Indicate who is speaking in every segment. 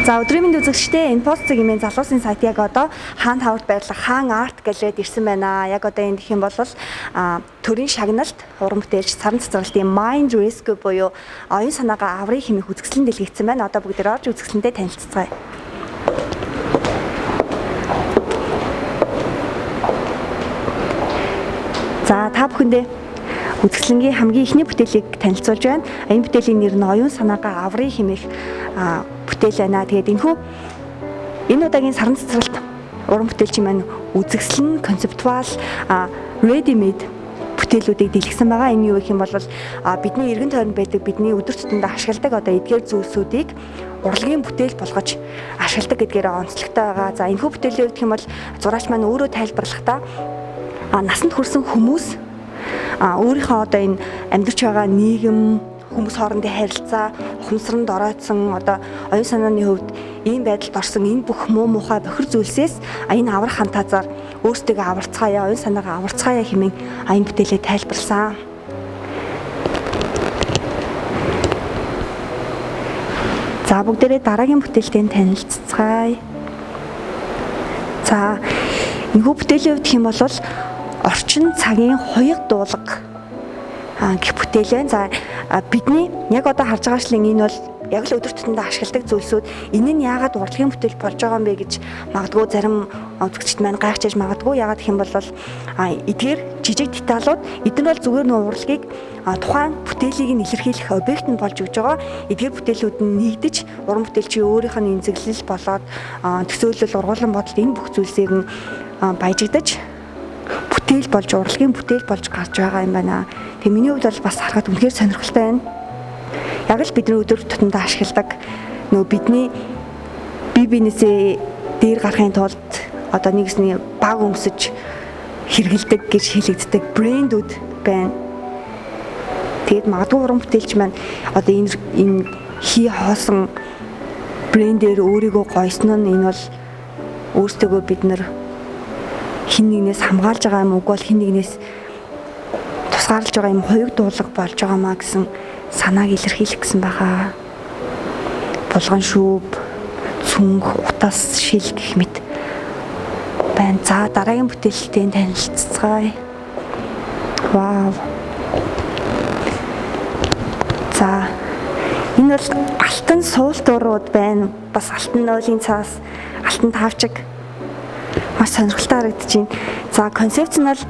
Speaker 1: За өдрийн мэнд үзэгчдээ энэ пост цэгийн залуусын сайт яг одоо хаан таварт байрлах хаан арт галерейд ирсэн байна. Яг одоо энэ гэх юм бол төрийн шагналт уран бүтээлч саран цэцэрлэгтийн Mind Rescue буюу оюун санаагаа аврыг хэмээх үзэсгэлэн дэлгэцсэн байна. Одоо бүгд орж үзэсгэлэнтэй танилццгаая. За та бүхэндээ үзэсгэлэнгийн хамгийн ихний бүтээлийг танилцуулж байна. Энэ бүтээлийн нэр нь оюун санаагаа аврыг хэмээх бүтээл байна. Тэгээд энэ удаагийн саран цэцэрлэгт уран бүтээлчин маань үзэсгэлэн концептуал ready made бүтээлүүдийг дэлгэсэн байгаа. Энэ юу гэх юм бол бидний эргэн тойронд байдаг бидний өдөр тутамдаа ашигладаг одоо эдгээр зүйлсүүдийг урлагийн бүтээл болгож ашигладаг гэдгээр онцлогтой байгаа. За энэхүү бүтээлээ гэх юм бол зураач маань өөрөө тайлбарлахдаа насанд хүрсэн хүмүүс өөрийнхөө одоо энэ амьдарч байгаа нийгэм хүмүүс хоорондын харилцаа ухамсаранд оройтсон одоо оюун санааны хувьд ийм байдалд орсон энэ бүх муу мухай бохир зүйлсээс энэ аврах хантазаар өөрсдөө аварцгаая оюун санаагаа аварцгаая хэмээн энэ бүтээлээ тайлбарласан. За бүгдээрээ дараагийн бүтээлтэй танилццгаая. За энэхүү бүтээлийн хувьд хэм бол орчин цагийн хоёрт дуулга гэх бүтээл байна. За бидний яг одоо харж байгаа шлин энэ бол яг л өдөр тутамдаа ашигладаг зүйлсүүд энэ нь яагаад урлагийн бүтээл болж байгаа юм бэ гэж магадгүй зарим үзэгчд маань гайхчихж магадгүй. Яагаад гэх юм бол эдгээр жижиг деталууд эдгээр бол зүгээр нэг урлагийг тухайн бүтээлийг нь илэрхийлэх объект нь болж өгж байгаа. Эдгээр бүтээлүүд нь нэгдэж уран бүтээлчийн өөрийнх нь эмзэглэл болоод төсөөлөл ургуулсан бодолд энэ бүх зүйлсийг нь баяжигдаж бүтээл болж урлагийн бүтээл болж гарч байгаа юм байна. Тэгээ миний хувьд бол бас харахад үнэхээр сонирхолтой байна. Яг л бидний өдөр тутамдаа ашигладаг нөгөө бидний бие биенээсээ дээр гарахын тулд одоо нэгсний баг өмсөж хэрэгэлдэг гэж хэлэгддэг брэндүүд байна. Тэгээд магадгүй уран бүтээлч маань одоо энэ хий хоосон брэндээр өөрийгөө гойсон нь энэ бол өөрсдөө бид нар хин нэгнээс хамгаалж байгаа юм уу бол хин нэгнээс тусгаарлаж байгаа юм хоёуг дуулга болж байгаамаа гэсэн санааг илэрхийлэх гэсэн байгаа. Булган шүүб, цүнх, утас, шил гэх мэт байна. За дараагийн бүтээлтэй танилццгаая. Вау. За энэ бол алтан суултуурууд байна. Бас алтан нойлын цаас, алтан тавчиг маш сонирхолтой харагдаж байна. За концепц нь бол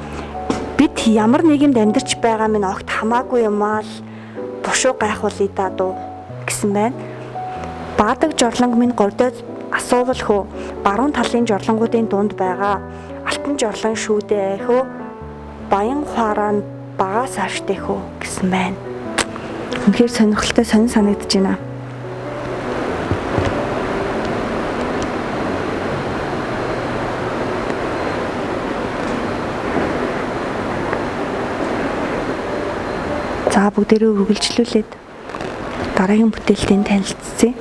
Speaker 1: бид ямар нийгэмд амьдарч байгаа минь огт хамаагүй юмаа л бушуу гайхуулъя да дуу гэсэн байна. Баадаг жорлонг минь гордод асуувал хөө баруун талын жорлонгуудын дунд байгаа алтан жорлон шүүдээ хөө баян хуараа багаас аштай хөө гэсэн байна. Үнэхээр сонирхолтой санагдаж байна. За бүгдээрээ үргэлжлүүлээд дараагийн бүтээлтэй танилцъя.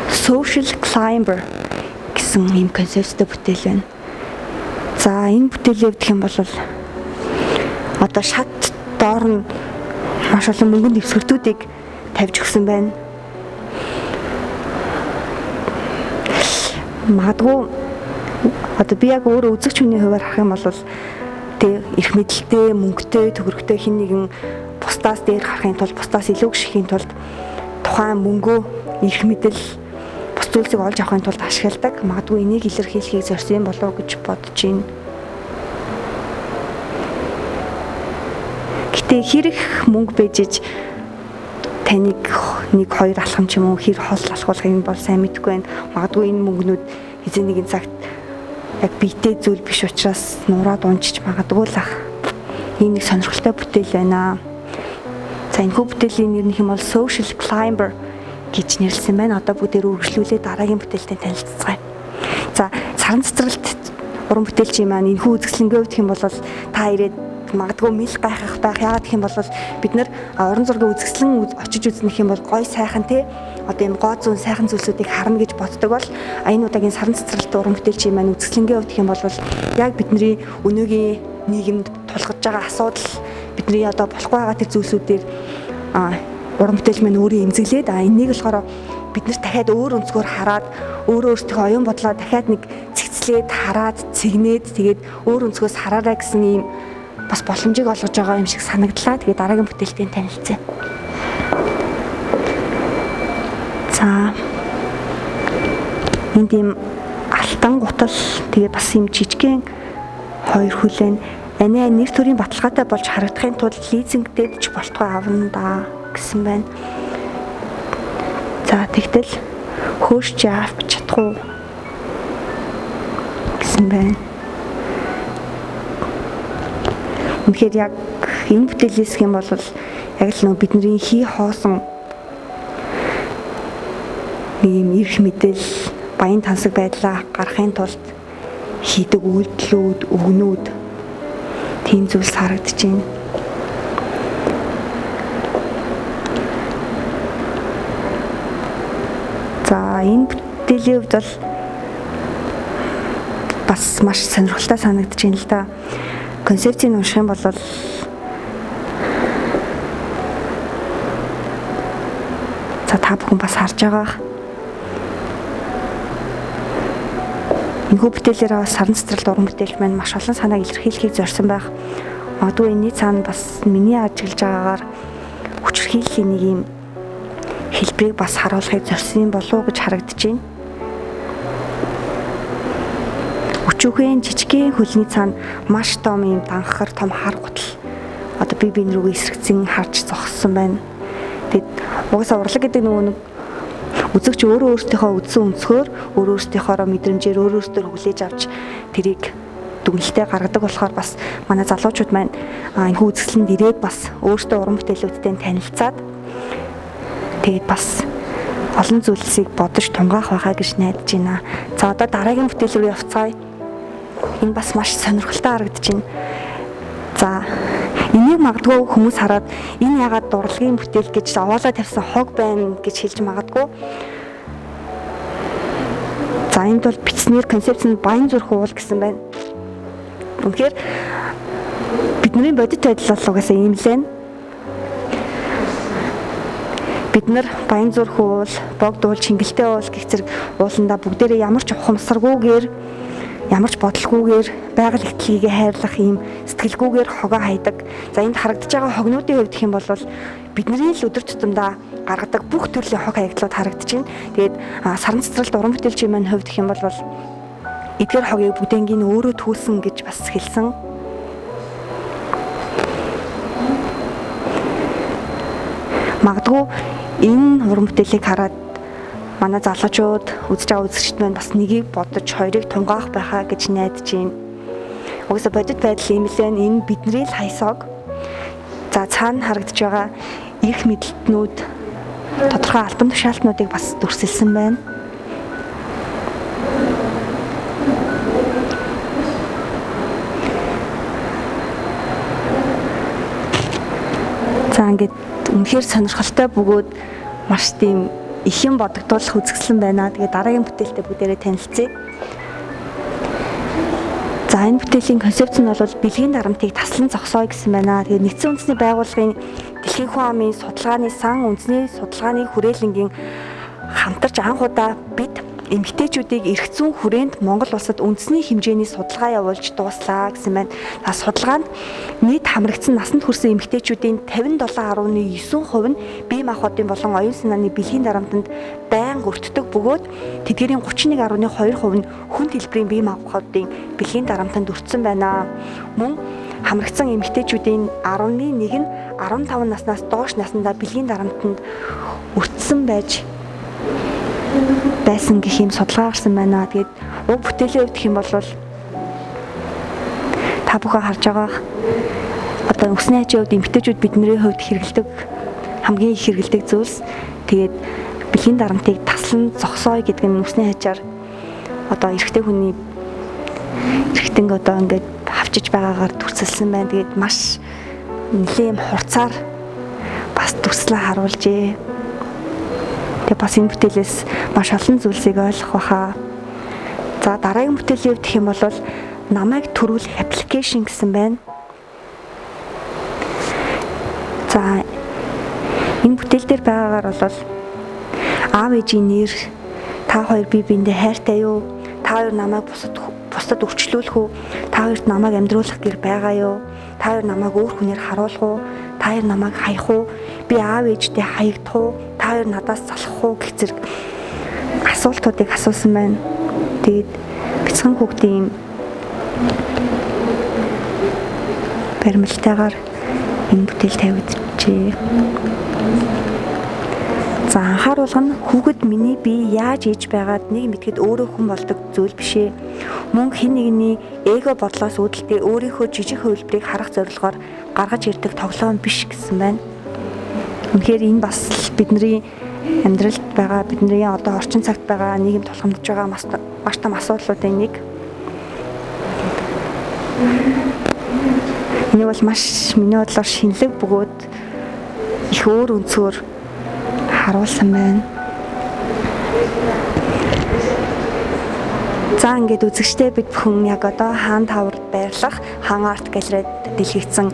Speaker 1: Social Climber гэсэн ийм концепттэй бүтээл байна. За энэ бүтээлээ гэх юм бол одоо шат доор нь маш олон мөнгөнд дэвсгэртүүдийг тавьж өгсөн байна. Магадгүй одоо би яг өөрөө үзэгч хүний хувьд харах юм бол тэг эрх мэдэлтэй, мөнгөтэй, төгрөгтэй хин нэгэн бусдаас дээр харахын тулд бусдаас илүү гიშхийн тулд тухайн мөнгөө эрх мэдэл бус зүйлсийг олж авахын тулд ашигладаг. Магадгүй энийг илэрхийлэхийг зорьсон болов гэж бодож байна. Гэтэ хэрэг мөнгө бэжиж таныг 1-2 алхам ч юм уу хэр хол алхуулах юм бол сайн мэдэхгүй байна. Магадгүй энэ мөнгнүүд эзэн нэгэн цагт яг биетэй зүйл биш учраас нураад унжиж магадгүй л ах. Энэ нэг сонирхолтой бүтээл байна. За энэхүү бүтээлийн нэр нь хэм бол Social Climber гэж нэрлсэн байна. Одоо бүгдээр үргэлжлүүлээ дараагийн бүтээлтэй танилццгаая. За саран цэцэрлэгт уран бүтээлчийн маань энэхүү үзэсгэлэнгийн хувьд хэм бол та ирээд магадгүй мэл гайхах байх. Яагаад гэх юм бол бид нар уран зургийн үзэсгэлэн очиж үзнэх юм бол гой сайхан те одоо юм гоо зүүн сайхан зүйлсүүдийг харна гэж боддог бол энэ удаагийн саран цэцэрлэгт уран бүтээлчийн маань үзэсгэлэнгийн хувьд хэм бол яг бидний өнөөгийн нийгэмд тулгаж байгаа асуудал бидний одоо болохгүй байгаа тэр зүйлсүүдээр уран бүтээл маань өөрөө эмзэглээд энийг болохоор бид нар дахиад өөр өнцгөр хараад өөрөө өөртөө оюун бодлоо дахиад нэг цэгцлээд хараад цэгнээд тэгээд өөр өнцгөөс хараарай гэсэн ийм бас боломжийг олгож байгаа юм шиг санагдлаа. Тэгээд дараагийн бүтээлтэй танилцъя. За энд ийм алтан гутал тэгээд бас ийм жижигхэн хоёр хүлэн анаа нэр төрийн баталгаатай болж харагдахын тулд лизингдээд ч болтгой авна да гэсэн байна. За тэгтэл хөөш чи авч чадах уу гэсэн байна. Үнэхээр яг энэ бүтээлээс хэм бол яг л нөө бидний хий хоосон ийм эрх мэдэл баян тансаг байдлаа гаргахын тулд хийдэг үйлдэлүүд, өгнүүд тийм зүйлс харагдаж байна. За энэ бүтээлийн хувьд бол бас маш сонирхолтой санагдаж байна л да. Концепцийг унших юм бол за та бүхэн бас харж байгаа. Энэхүү бүтээлээрээ бас саран цэцэрлэг уран бүтээл маань маш олон санааг илэрхийлэхийг зорьсон байх. Магадгүй энэний цаана бас миний ажиглаж байгаагаар хүчирхийллийн нэг юм хэлбэрийг бас харуулахыг зорьсон болов уу гэж харагдаж байна. Өчүүхэн жижигхэн хөлний цаана маш том юм данхар том хар гутал одоо бие биен рүү эсрэгцэн харж зогссон байна. Тэгэд угаасаа урлаг гэдэг нэг үзэгч өөрөө өөртөөхөө үдсэн өнцгөр өөрөө өөртөөхөө мэдрэмжээр өөрөө өөртөө хүлээж авч тэрийг дүгнэлтэд гаргадаг болохоор бас манай залуучууд маань энэхүү үзэсгэлэнд ирээд бас өөртөө уран бүтээлүүдтэй танилцаад тэгээд бас олон зүйлсийг бодож тунгаах байхаа гэж найдаж байна. За одоо дараагийн бүтээл рүү явцгаая. Энэ бас маш сонирхолтой харагдаж байна. За энийг магадгүй хүмүүс хараад энэ ягаад дурлагын бүтээл гэж овоолоо тавьсан хог байна гэж хэлж магадгүй. За энд бол бичснээр концепцэнд баян зүрх уул гэсэн байна. Үнэхээр бидний бодит байдал бол угаасаа ийм л байна. Бид нар баян зүрх уул, богд уул, чингэлтэй уул гэх зэрэг ууландаа бүгдээрээ ямар ч ухамсаргүйгээр ямар ч бодлогүйгээр байгаль ихтлгийг хайрлах ийм сэтгэлгүйгээр хогоо хайдаг. За энд харагдаж байгаа хогнуудын хувьд гэх юм бол бидний л өдөр тутамдаа гаргадаг бүх төрлийн хог хаягдлууд харагдаж байна. Тэгээд саран цэцэрлэгт уран бүтээлчийн маань хувьд гэх юм бол эдгээр хогийг бүдэнгийн өөрөө түүсэн гэж бас хэлсэн. Магадгүй энэ уран бүтээлийг хараад манай залуучууд үзэж байгаа үзэгчд маань бас нэгийг бодож хоёрыг тунгаах байхаа гэж найдаж байна. Угсаа бодит байдал ийм л байна. Энэ бидний л хайсаг. За цаана харагдаж байгаа эрх мэдлтнүүд тодорхой албан тушаалтнуудыг бас дүрсэлсэн байна. За ингээд үнэхээр сонирхолтой бөгөөд маш тийм их юм бодогдуулах үзэсгэлэн байна. Тэгээд дараагийн бүтээлтэй бүгдээрээ танилцъя. За энэ бүтээлийн концепц нь бол бэлгийн дарамтыг таслан зогсооё гэсэн байна. Тэгээд нэгдсэн үндэсний байгууллагын дэлхийн хүн амын судалгааны сан үндэсний судалгааны хүрээлэнгийн хамтарч анх удаа бид эмэгтэйчүүдийг эрх зүйн хүрээнд Монгол улсад үндэсний хэмжээний судалгаа явуулж дууслаа гэсэн байна. Судалгаанд нийт хамрагдсан насанд хүрсэн эмэгтэйчүүдийн 57.9% нь бие махбодын болон оюун санааны бэлгийн дарамтанд байнга өртдөг бөгөөд тэдгээрийн 31.2% нь хүнд хэлбэрийн бие махбодын бэлгийн дарамтанд өртсөн байна. Мөн хамрагдсан эмэгтэйчүүдийн 11 нь 15 наснаас доош насндаа бэлгийн дарамтанд өртсөн байсан гэх юм судалгаа гарсан байна. Тэгээд уг бүтээлийн хувьд гэх юм бол та бүхэн харж байгаа одоо өсний хажийн хувьд эмэгтэйчүүд бидний хувьд хэрэгэлдэг хамгийн их хэрэгэлдэг зүйлс. Тэгээд бэлгийн дарамтыг таслан зогсооё гэдэг нь өсний хажаар одоо эрэгтэй хүний эрэгтэн одоо ингээд хавчиж байгаагаар дүрсэлсэн байна. Тэгээд маш нэлээд хурцаар бас дүрслээ харуулжээ. Тэгээ бас энэ бүтээлээс маш олон зүйлсийг ойлгох байхаа. За дараагийн бүтээлийн хувьд гэх юм бол намайг төрүүлэх аппликейшн гэсэн байна. За энэ бүтээл дээр байгаагаар бол аав ээжийн нэр, та хоёр бие биендээ хайртай юу? Та хоёр намайг бусдад өрчлүүлэх үү? Та хоёрт намайг амьдруулах гэр байгаа юу? Та хоёр намайг өөр хүнээр харуулах уу? Та хоёр намайг хаях уу? Би аав ээжтэй хаягдах уу? Та хоёр надаас залхах уу гэх зэрэг асуултуудыг асуусан байна. Тэгээд бяцхан хүүхдийн баримлтайгаар энэ бүтээл тавигджээ. За анхааруулга нь хүүхэд миний бие яаж ийж байгаад нэг мэдгэд өөрөө хүн болдог зүйл бишээ. Мөн хэн нэгний эго бодлоос үүдэлтэй өөрийнхөө жижиг хувилбарыг харах зорилгоор гаргаж ирдэг тоглоом биш гэсэн байна. Үнэхээр энэ бас бидний амьдралд байгаа, бидний одоо орчин цагт байгаа нийгэмд тулгамдж байгаа маш том асуудлуудын нэг. Энийг бол маш миний бодлоор шинэлэг бөгөөд их өөр өнцгөр харуулсан байна. За ингээд үзэгчтэй бид бүхэн яг одоо Хаан Таварт байрлах Хаан Арт галерейд дэлгэгдсэн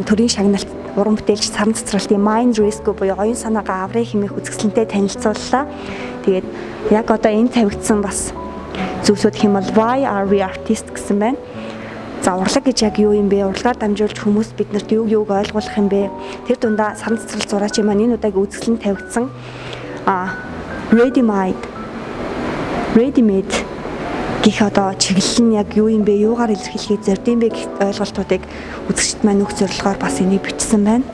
Speaker 1: төрийн шагналт уран бүтээлч Саран цэцэрлэгтийн Mind Risk буюу оюун санаагаа аврах хэмээх үзэсгэлэнтэй танилцууллаа. Тэгээд яг одоо энэ тавигдсан бас зүйлсүүд хэм бол Why are we artists гэсэн байна. За урлаг гэж яг юу юм бэ? Урлагаар дамжуулж хүмүүс биднэрт юуг ойлгуулах юм бэ? Тэр дундаа Саран цэцэрлэг зураачийн маань энэ удаагийн үзэсгэлэн тавигдсан Ready Made гэх одоо чиглэл нь яг юу юм бэ? Юугаар илэрхийлэхэд зордсон бэ гэх ойлголтуудыг үзэгчд маань өгөх зорилгоор бас энийг бичсэн байна.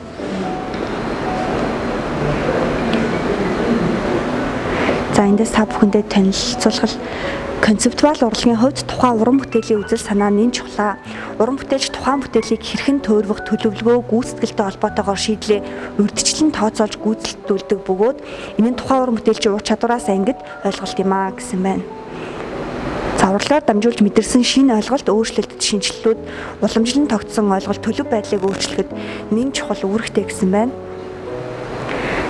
Speaker 1: За эндээс та бүхэндээ танилцуулах концептуал урлагийн хувьд тухайн уран бүтээлийн үзэл санаа нь чухлаа. Уран бүтээлч тухайн бүтээлийг хэрхэн туурвах төлөвлөгөө гүйцэтгэлтэй холбоотойгоор шийдлээ урьдчилан тооцоолж гүйцэтгүүлдэг бөгөөд энэ нь тухайн уран бүтээлчийн ур чадвараас ангид ойлголт юм а гэсэн байна. За урлагаар дамжуулж мэдэрсэн шинэ ойлголт, өөрчлөлтөд шинжилэлүүд, уламжлан тогтсон ойлголт төлөв байдлыг өөрчлөхөд нэн чухал үүрэгтэй гэсэн байна.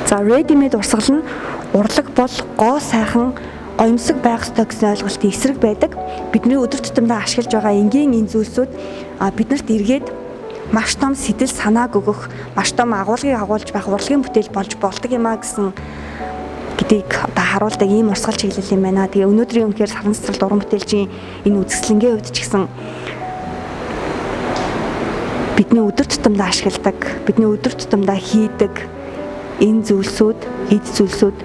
Speaker 1: За Ready Made урсгал нь урлаг бол гоо сайхан гоёмсог байх ёстой гэсэн ойлголтын эсрэг байдаг. Бидний өдөр тутамдаа ашиглаж байгаа энгийн энэ зүйлсүүд биднэрт эргээд маш том сэтэл санааг өгөх, маш том агуулгыг агуулж байх урлагийн бүтээл болж болдог юм а гэсэн гэдгийг одоо харуулдаг ийм урсгал чиглэл юм байна. Тэгээ өнөөдрийн үнэхээр Саран цэцэрлэгт уран бүтээлчийн энэ үзэсгэлэнгийн хувьд ч гэсэн бидний өдөр тутамдаа ашигладаг, бидний өдөр тутамдаа хийдэг энэ зүйлсүүд, эд зүйлсүүд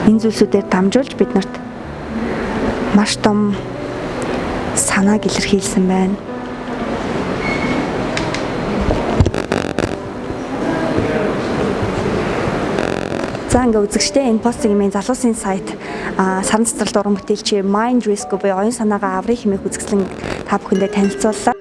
Speaker 1: энэ зүйлсүүдээр дамжуулж биднэрт маш том санааг илэрхийлсэн байна. За ингээ үзэгчтэй энэ постыг минь залуусын сайт Саран цэцэрлэгт уран бүтээлчийн Mind Risk буюу оюун санаагаа аврах хэмээх үзэсгэлэн та бүхэндээ танилцууллаа.